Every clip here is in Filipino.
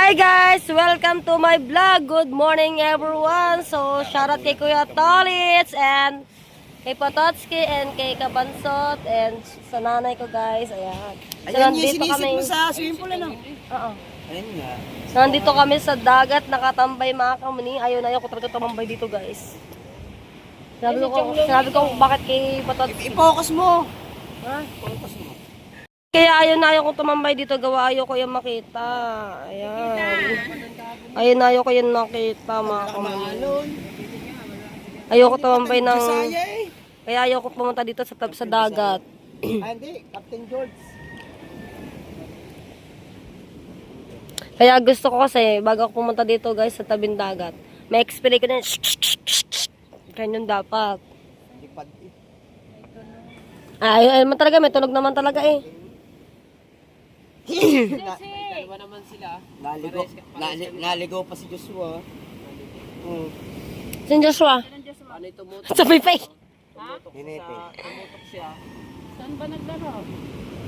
Hi guys! Welcome to my vlog. Good morning everyone. So, shoutout kay Kuya Tolits and kay Pototski and kay Kabansot and sa nanay ko guys. Ayan. So, Ayan yung nandito sinisip kami. mo sa swimming pool, ano? Oo. Ayan nga. So, nandito kami sa dagat, nakatambay mga kamuni. Ayaw ko talaga tumambay dito guys. Sabi ko bakit kay Pototski. I-focus mo. Ha? Focus mo. Kaya ayaw ko tumambay dito, gawa ayaw ko yung makita. Ayan. Ayaw ko yung nakita, mga kamuni. Ayaw ko tumambay ng... Kaya ayaw ko pumunta dito sa dagat. Hindi, Captain George. Kaya gusto ko kasi, bago ako pumunta dito guys, sa tabing dagat, may explain ko na ganyan dapat. Ayaw naman talaga, may tunog naman talaga eh. Dalawa naman sila. Naligo pa si Joshua. Sin Joshua? Ano ito mo? Sa Pipay. Hinete. Tumutok siya. Saan ba naglaro?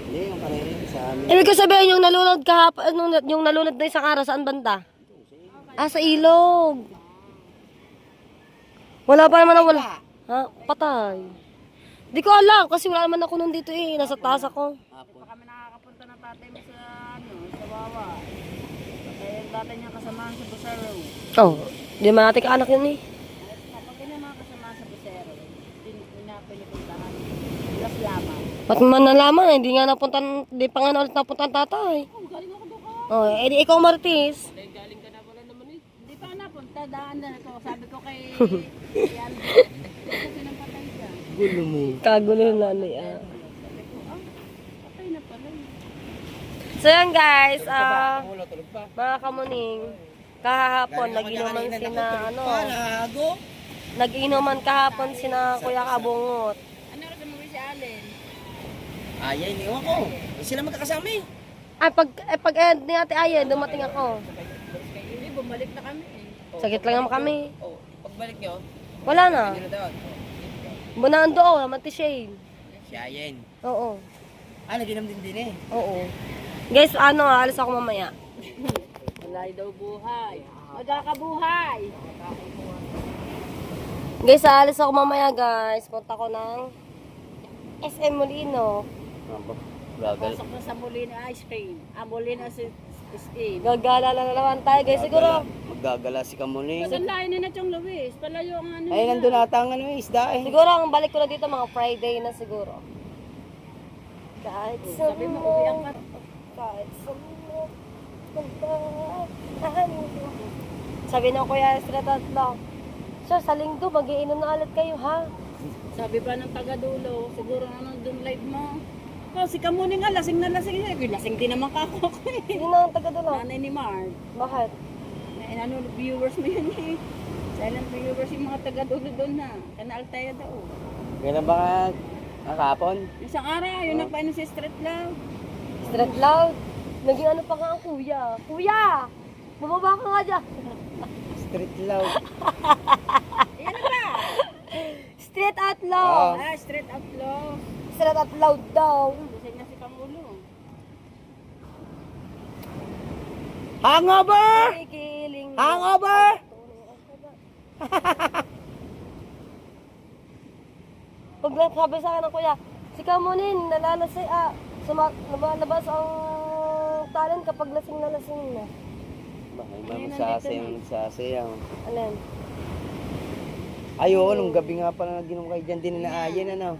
Hindi, yung kanina sa amin. Ibig ko sabihin, yung nalunod kahapon, yung nalunod na isang araw, saan banda? Sa ilog. Wala pa naman wala. Ha? Patay. Di ko alam, kasi wala naman ako nun dito eh. Nasa taas ako. Hindi pa kami nakakapunta ng tatay mo sa, sa Wawa. Kaya yung tatay niya kasamahan sa Busero. Oh, di naman natin kaanak yun eh. Kapag ganyan mga kasamahan sa Busero, pinipuntahan. Plus lamang. Ba't man nalaman, hindi nga napuntan, di pa nga ulit napuntan tatay. Oh, galing ako doon ka. Oh, edi ikaw Martis. Galing ka na pala naman eh. Hindi pa ako napunta, daan na ako. Sabi ko kay Yan. Kasi nang patay siya. Gulo mo. Kagulo na niya. Sabi ko, patay na pala. So yan guys, Tulog pa. mga kamuning, kahapon nag-inuman sina, Palago. nag-inuman kahapon sina Kuya Kabungot. Ano oras mo si Allen? Ayan, iwan ko. Sila magkakasama eh. Ay, pag end ni Ate Ayen, dumating ako. Hindi, bumalik na kami eh. Sagit lang naman kami. Oh, pagbalik nyo, Wala na. hindi na doon. Bunaan doon, naman ti Shane. Si Ayen. Oo. Naginam din eh. Oo. Guys, alis ako mamaya. Walay daw buhay. Magkakabuhay. Guys, alis ako mamaya guys. Punta ko ng SM Molino. Pasok na sa Molino Ice Cream. Molino Steve. Gagala na naman tayo guys, siguro. Maggagala si Kamuning. Saan layo na Chong Luis? Palayo ang ano Ay, nila. nandun ata ang isda eh. Siguro ang balik ko na dito mga Friday na siguro. Kahit sa Sabi mo, uwi ang kahit sa sabi ng Kuya Estra tatlo, sir, sa linggo, mag-iinom na ulit kayo, ha? Sabi pa ng taga-dulo, siguro nandun live mo. Oh, si Kamuning nga, lasing na lasing. Lasing din naman kako ko eh. Sino ang taga-dulo? Nanay ni Mark. Bakit? Ano, viewers mo yun eh. Silent viewers yung mga taga-dulo doon na. Kanal tayo daw. Kailan ba nakapon? Isang araw, yun nagpainom si Street Love. Street loud. Naging ano pa nga ang kuya. Kuya! Bumaba ka nga dyan. Street loud. Yan na ba? Street out loud. Street Outlaw. Street out loud daw. Lasing na si Pangulo. Hangover! Kikiling. Hangover! Pag sabi sa akin ng kuya, si Kamunin, lumalabas ang talent kapag lasing na lasing na. Magsasayang. Alin? Ay, oo, nung gabi nga pala naginom kayo dyan din na Ayen, ano?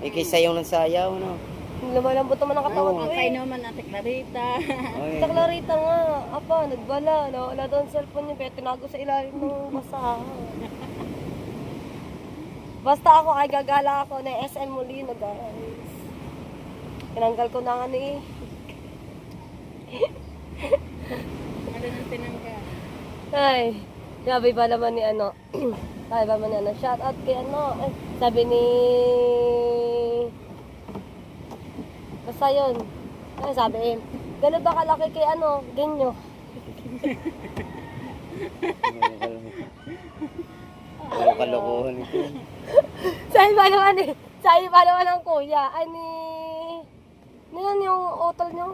Eh, kay sayaw ng sayaw, ano? Lumalambot naman ang katawan ko Ang eh. kainuman natin Clarita. Sa Clarita nga, nagbala. Wala doon cellphone niya, kaya tinago sa ilalim ng basahan. Basta ako ay gagala ako na SM Molino guys. Tinanggal ko na nga eh. Ano nang tinanggal? Ay, sabi ba naman ni sabi ba naman ni shout out kay sabi ni, basta yun. Ay, sabi gano'n ba kalaki kay ganyo? Walang kalokohan ito. Sabi ba naman ng kuya, ay Yan yung utol nyo.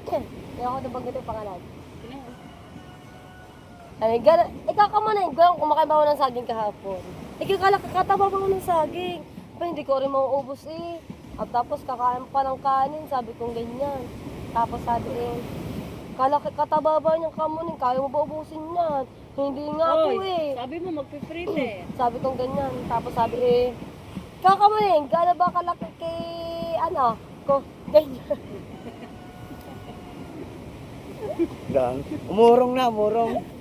Hindi ako nabanggit yung pangalan. Ay, gana, ikakamanin ko yung kumakain ba ako ng saging kahapon. Kakataba ba ako ng saging? Pa, hindi ko rin mauubos eh. At tapos kakain pa ng kanin, sabi kong ganyan. Tapos sabi eh, kataba ba niyang kamunin, kaya mo ba ubusin yan? Hindi nga po eh. Sabi mo magpiprite. Sabi kong ganyan. Tapos sabi eh, kakamanin, gano'n ba kalaki kay, ano, ko, ganyan. Gang. Umurong na, umurong.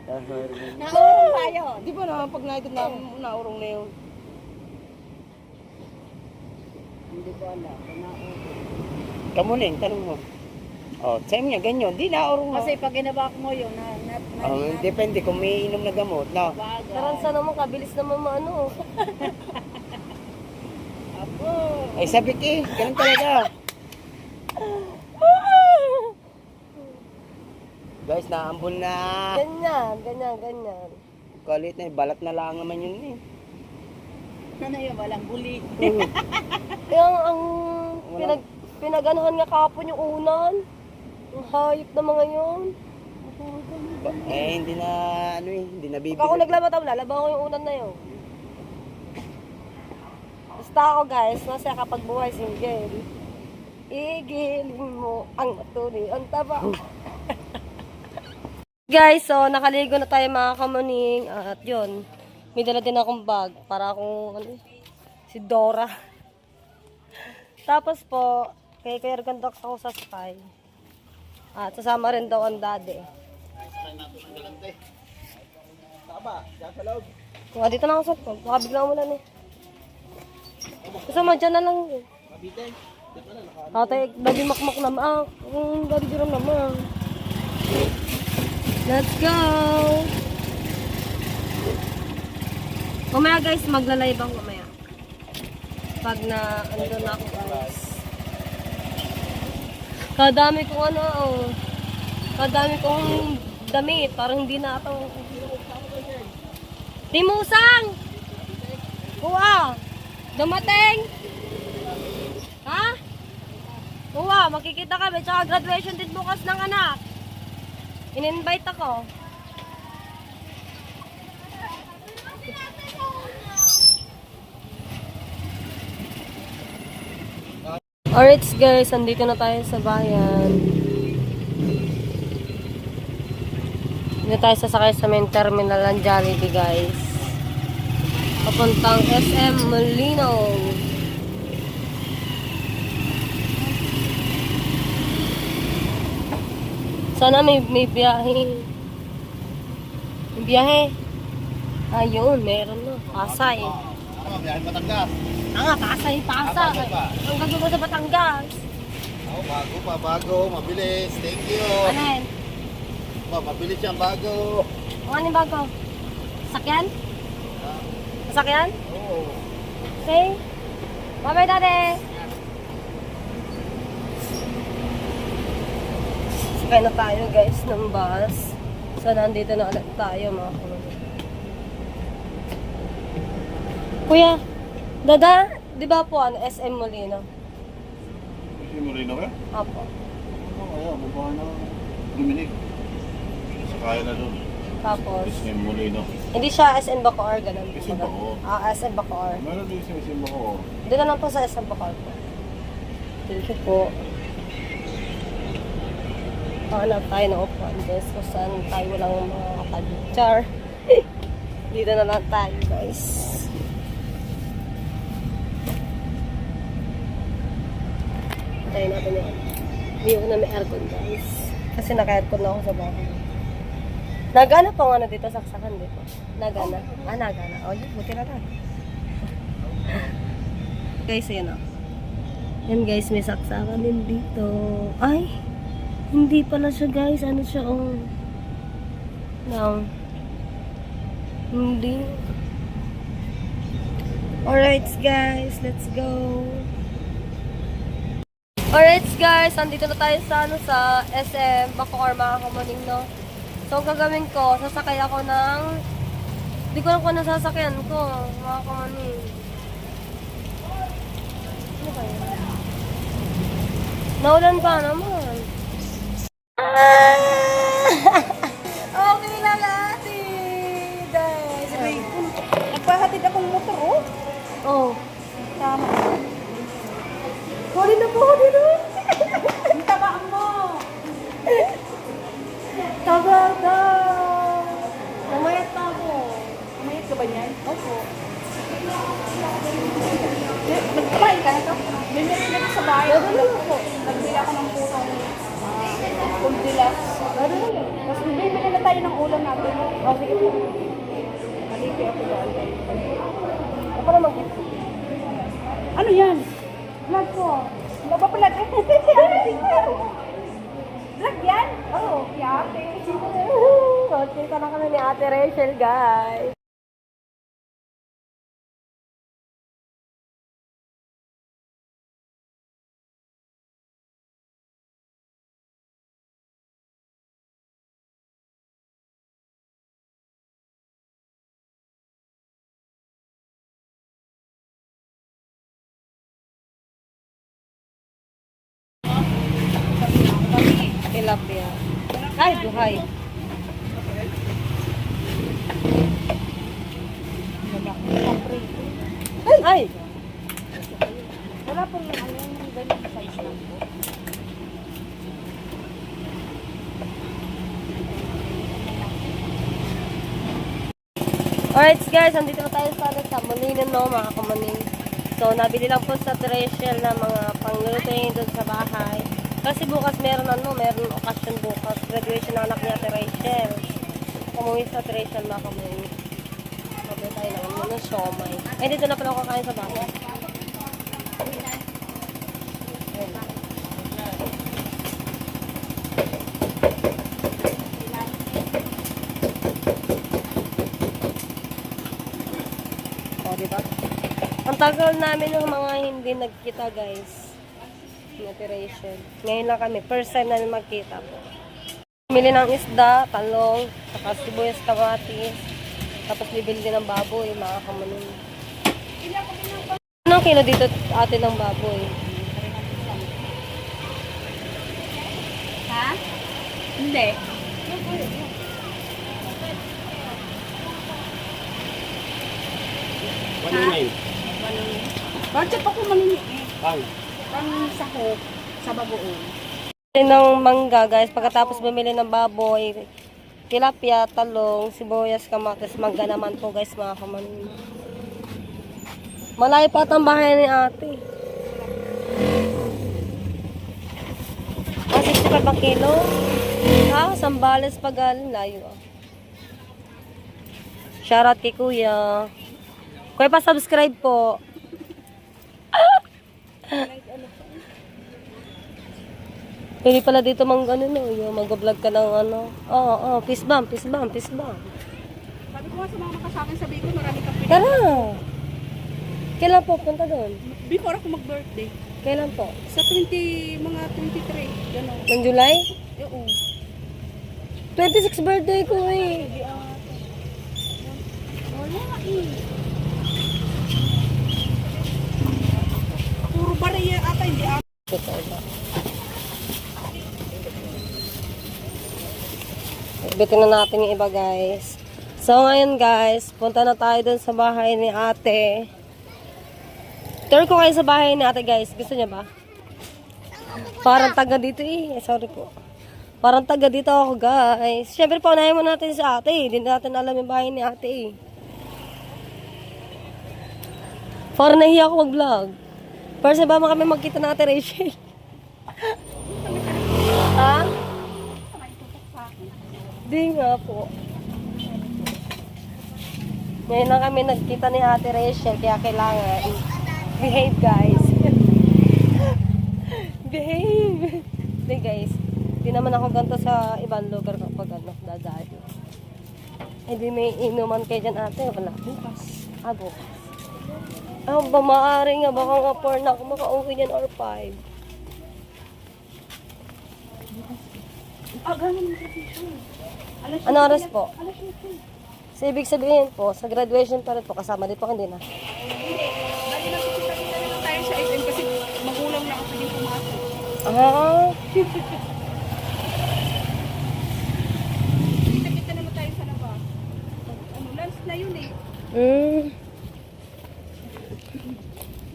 Naurong tayo. Di ba na, pag nakikita na, naurong na yun. Hindi ko alam. Naurong. Kamuning, tanong mo. Oh, sa'yo niya, ganyan. Di naurong na. Kasi pag ginabak mo yun, Depende kung may inom na gamot. No. bagay. Karansa naman, kabilis naman maano. Apo. Ay, sabik eh. Ganun talaga. Guys, naambol na. Ganyan. Kalit na, balat na lang naman yun eh. Ano yun, walang buli. Kaya ang pinag-anuhan nga kapon yung unan. Ang hayop na mga yun. Eh, hindi na, ano eh, hindi na Pag bibili. ako naglabataw, lalabaw ko yung unan na yun. Basta ako guys, masaya kapag buhay single. Igiling mo ang maturi, ang taba. Guys, so nakaligo na tayo mga kamuning. At yun, may dala din akong bag para akong ano, si Dora. Tapos po, kay Kuya Ergandox ako sa Sky. At sasama rin daw ang daddy. Kung dito na ako sa phone, baka bigla mo lang eh. Kasama dyan na lang eh. Tatay, daddy makmak naman. Daddy Jerome naman. Let's go! Mamaya guys, magla-live ako mamaya. Pag na, ano na ako guys. Kadami kong ano, oh. Kadami kong damit. Parang hindi na ito. Timusang! Kuha! Dumating! Ha? Kuha, makikita kami. Tsaka graduation din bukas ng anak. In-invite ako. Alright guys, andito na tayo sa bayan. Hindi tayo sasakay sa main terminal ng Jollibee guys. Papuntang SM Molino. Sana may biyahe. May biyahe. Ayun, meron na. Pasay. Ano, biyahe Batangas. Pasay. Ang gagawin ko sa Batangas. Oh, bago, mabilis. Thank you. Ano yun? Mabilis yan, bago. Ano yung bago? Sakyan? Sakyan? Oo. Okay. Bye-bye, daddy. Sakay na tayo guys ng bus. So, nandito na ulit tayo mga kapatid. Kuya, dada, di ba po ano, SM Molino? Si Moreno ka? Apo. Kaya, baba na. Dominic. Sakaya na doon. Tapos, SM Molino. hindi siya SM Bacoor, ganun. SM Bacoor. SM Bacoor. Meron din si SM ako. Doon na lang po sa SM Bacoor po. Thank you po. Hanap tayo ng upuan guys kung saan tayo walang mga kapag-char. Dito na lang tayo guys. Tayo natin yun. Hindi ko na may aircon guys. Kasi naka-aircon na ako sa bahay. Nagana pa nga na dito, saksakan dito. Nagana. Nagana. O yun, buti na lang. Guys, yun o. Yan guys, may saksakan din dito. Ay! Hindi pala siya guys. Ano siya no. Hindi. Alright guys, let's go. Alright guys, andito na tayo sa sa SM Bacoor mga kamuning no. So ang gagawin ko, sasakay ako ng hindi ko alam kung ano sasakyan ko mga kamuning. Ano ba yun? Naulan pa naman. nila. Tapos bibili na tayo ng ulam natin. Oh, sige po. Halika ako daan. Ako naman gift. Ano yan? Vlog ko. Ano ba pala? Vlog yan? Oo. Yate. Kita na kami ni Ate Rachel, guys. Tilapia. Ay, duhay. Ay! Wala po yung ano yung ganyan size lang po. Alright guys, andito na tayo sa Malinan, no, mga kamaning. So, nabili lang po sa Treasure na mga panglulutuin doon sa bahay. Kasi bukas meron okasyon bukas. Graduation ng anak niya, Treasure. Umuwi sa Treasure, mga kamaning. Sabi tayo lang ng siomay. Ay, dito na pala ako kakain sa bahay. O, diba? Ang tagal namin ng mga hindi nagkita, guys. Motivation. Ngayon lang kami. First time namin magkita po. Bumili ng isda, talong, saka sibuyas, kamatis. Tapos bibili din ng baboy, mga kamanin. Anong kilo dito atin ng baboy? Ha? Hindi. Bakit pa ko maliliit? Pang sahog sa bagoong. Bumili ng mangga, guys. Pagkatapos bumili ng baboy, tilapia, talong, sibuyas, kamatis, mangga naman po, guys, mga kamanin. Malayo pa ang bahay ni ate. 65 ang kilo? Sambales pa galing, layo. Shoutout kay kuya. Kuya, pa-subscribe po. Pwede pala dito mag-vlog ka ng ano. Peace bomb. Sabi ko nga sa mga makasama sa Bicol, marami kang pinag- Tara! Kailan po punta doon? Before ako mag-birthday. Kailan po? Sa mga 23. Gano'n. Ng July? Oo. 26 birthday ko eh. Wala nga eh. Puro bariya ata, hindi ata. Totoo ba? Bitin na natin yung iba, guys. So, ngayon, guys, punta na tayo dun sa bahay ni ate. Tour ko kayo sa bahay ni ate, guys. Gusto niya ba? Parang taga dito eh. Sorry po. Parang taga dito ako, guys. Siyempre, paunahin mo natin si ate. Hindi natin alam yung bahay ni ate eh. Parang nahiya ako mag-vlog. First ba kami magkita na ate Rachel? Ha? Di nga po. Ngayon lang kami nagkita ni ate Rachel, kaya kailangan behave, guys. Behave. Di guys, di naman ako ganito sa ibang lugar kapag dadalo. Hindi may inuman kayo dyan ate. Wala. Bukas. Bukas. Ba maaari nga, baka nga 4 na ako makauwi dyan or 5. Ganun yung tradition. Ano oras po? So, ibig sabihin po, sa graduation pa rin po, kasama din po, hindi na. Dali na kita na tayo sa SM kasi magulang na ako pwedeng pumasok. Kita naman tayo sa labas. Lunch na yun eh.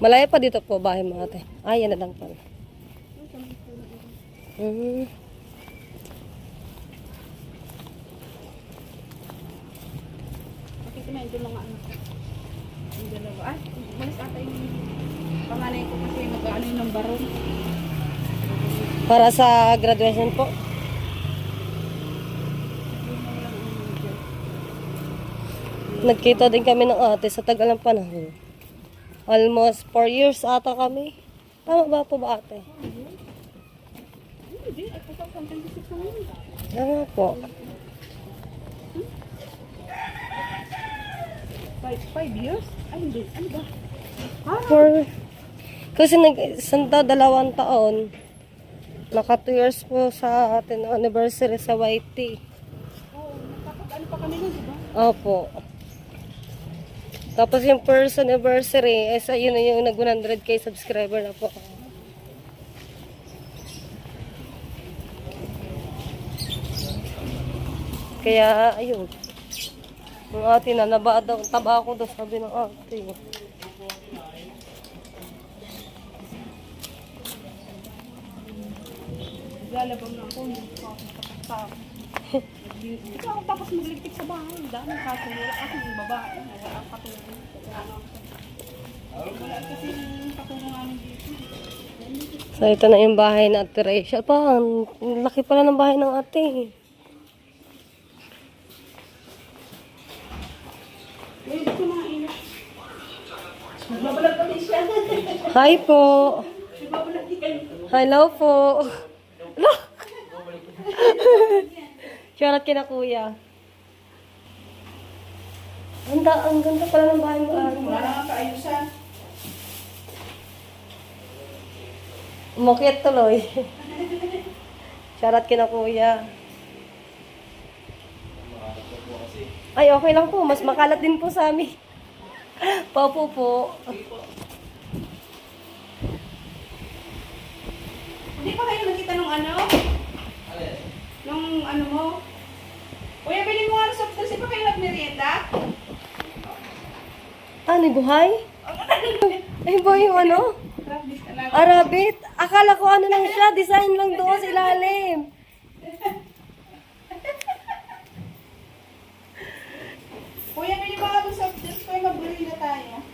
Malayo pa dito po, bahay mga ate. Yan na lang pala. May doon lang ano. Yung dalawa. Malis ata yung panganay ko kasi mag-ano yung ng baron. Para sa graduation po? Nagkita din kami ng ate sa tagal ng panahon. Almost 4 years ata kami. Tama ba po ba ate? Hindi, ay 2026 na yun. Tama po. 5 years? Ay, hindi. Ano ba? Kasi dalawang taon. Naka 2 years po sa atin anniversary sa YT. Oo, nakapag-ano pa kami nun, di ba? Opo. Tapos yung first anniversary, yun na yung nag 100k subscriber na po. Kaya, ayun. Yung ate na, taba ako daw, sabi ng ate. Lalabang na ako, hindi ko ako nakatakta. Hindi ako tapos magligpit sa bahay. Dami kaso wala kasi yung babae. Wala ang katulong. Wala kasi yung katulong namin dito. So, ito na yung bahay na Ate Rachel. Pa, ang laki pala ng bahay ng ate. Ngayon dito mga ina. Nagbabalag kami siya. Hi po. Nagbabalag di kayo. Hello po. Hello. Shoutout kina kuya. Ang ganda pala ng bahay mo. Wala na nga kaayusan. Umakyat tuloy. Shoutout kina kuya. Ay, okay lang po. Mas makalat din po sa amin. Papo po. Hindi pa kayo nakita nung ano? Nung ano mo? Kuya, bilhin mo nga ng soft drinks. Hindi pa kayo nagmerienda? Ano, buhay? Ay, buhay yung ano? Rabbit talaga. Arabit. Akala ko ano lang siya. Design lang doon sa ilalim. Kuya, bilhin mo nga ng soft drinks. Kuya, magmerienda tayo.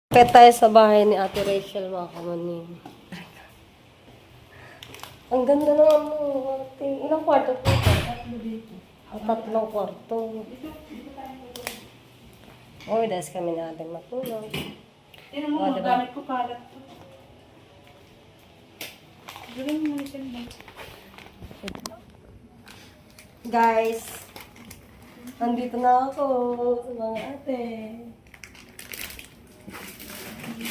Kaya tayo sa bahay ni Ate Rachel, mga kamanin. Ang ganda ng ano, ate. Ilang kwarto po ito? Tatlong kwarto. Uy, dahil kami natin matulog. Tinan mo, Oh, mga diba? gamit ko kalat to. Bilhin mo muna siya ba? Guys, andito na ako sa mga ate.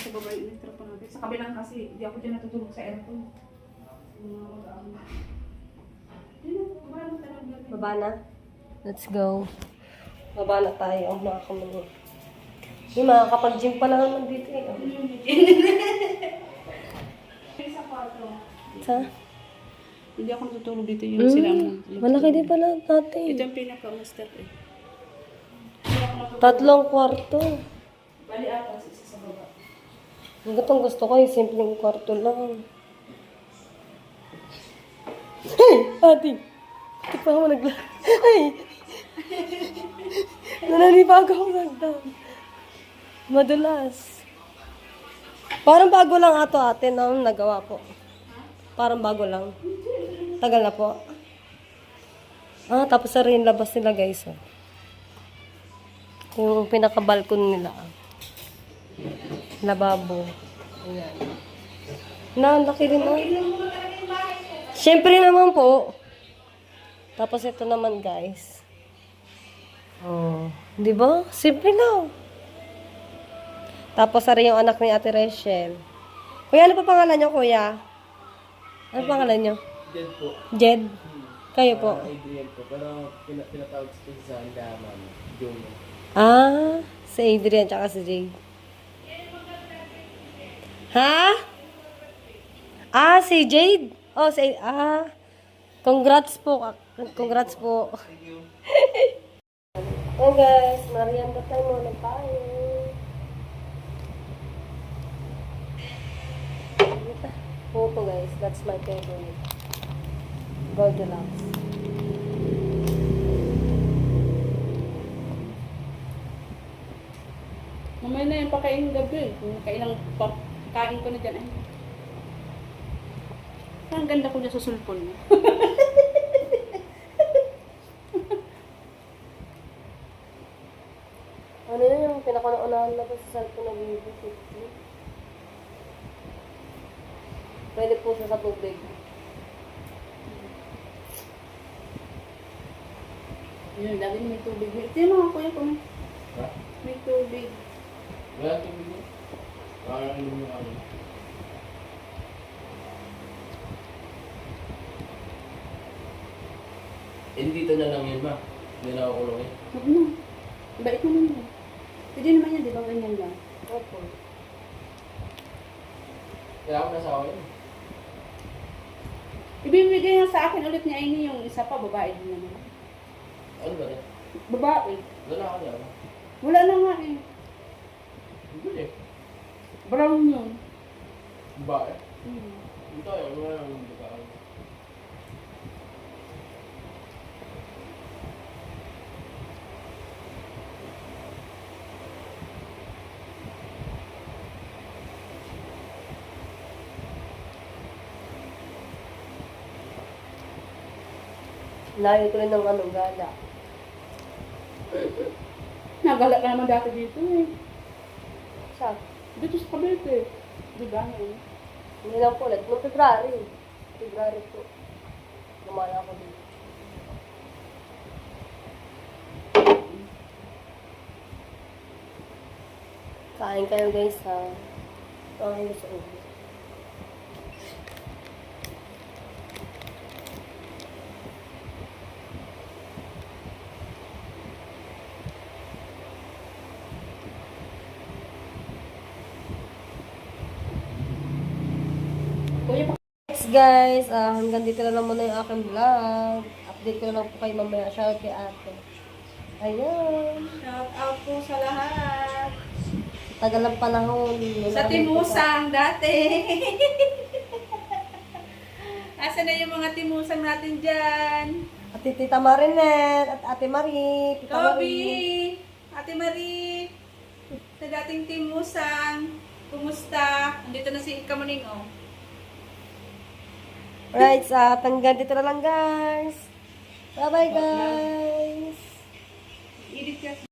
Sa baba yung intro pa natin. Sa kabilang kasi, hindi ako dyan natutulog sa aircon. Baba na? Let's go. Baba na tayo, mga kamanin. Hindi, makakapag-gym pa lang naman dito eh. Sa kwarto. Sa? Hindi ako natutulog dito yung sila. Malaki din pala Ito natin. yung pinaka-master eh. Tatlong kwarto. Bali ata, isa sa baba. Ang gusto ko yung simpleng kwarto lang. Hey! Ate! Ito pa ako Ay! Nananibago ako nagdam. Madulas. Parang bago lang ato ate na nagawa po. Parang bago lang. Tagal na po. Tapos na rin labas nila guys. Oh. Yung pinaka-balcony nila. Lababo. Ayan. Na, laki rin oh. Siyempre naman po. Tapos ito naman guys. Oh, 'di ba? Simple lang. Tapos ari yung anak ni Ate Rachel. Kuya, ano pa pangalan niyo, kuya? Ano pangalan niyo? Jed po. Jed. Kayo po. Adrian po. Pero pinatawag ko sa andaman. Jung. Si Adrian tsaka si Jade. Ha? Si Jade. Congrats po. Congrats po. Oh guys, merienda tayo muna tayo. Photo guys, that's my favorite. Goldilocks. Mamaya na yung pakain gabi. Kung kailang kain ko na dyan. Ay. Ang ganda ko dyan sa sulpon mo. sa cellphone na Vivo 50. Pwede po siya sa tubig. Yun, lagi may tubig. Ito yung mga kuya ko. Ha? May tubig. Wala tubig mo. Parang inom yung ano. Dito na lang yun ba? Hindi na ako kulungin. Huwag na. Bait mo naman. Pwede naman yan, di ba? Ganyan lang. Opo. Kailangan ko na sa akin. Ibibigay nga sa akin ulit ni Aini yung isa pa, babae din naman. Ano ba rin? Babae. Lalaki niya ako. Wala na nga eh. Hindi eh. Brown yun. Babae. Hmm. Hindi tayo. Ano nga yung babae? Layo ko rin ng ano, gala. Nagala ka naman dati dito eh. Sa, Dito sa Cavite. Di ba? hindi lang po ulit. Noong February. February po. Lumaya ako dito. Kain kayo guys ha. Kain sa ulo. Kuya, Next guys, hanggang dito na lang muna yung aking vlog. Update ko na lang po kayo mamaya. Shoutout kay ate. Ayan. shout out po sa lahat. Tagal ng panahon. Sa Timusang dati. Asa na yung mga Timusang natin dyan? At Tita Marinet at Ate Marie. Tita Toby, Marie. Ate Marie, sa dating Timusang, kumusta? Andito na si Kamuning, oh. Right, hanggang dito na lang guys. Bye-bye guys. Edit ka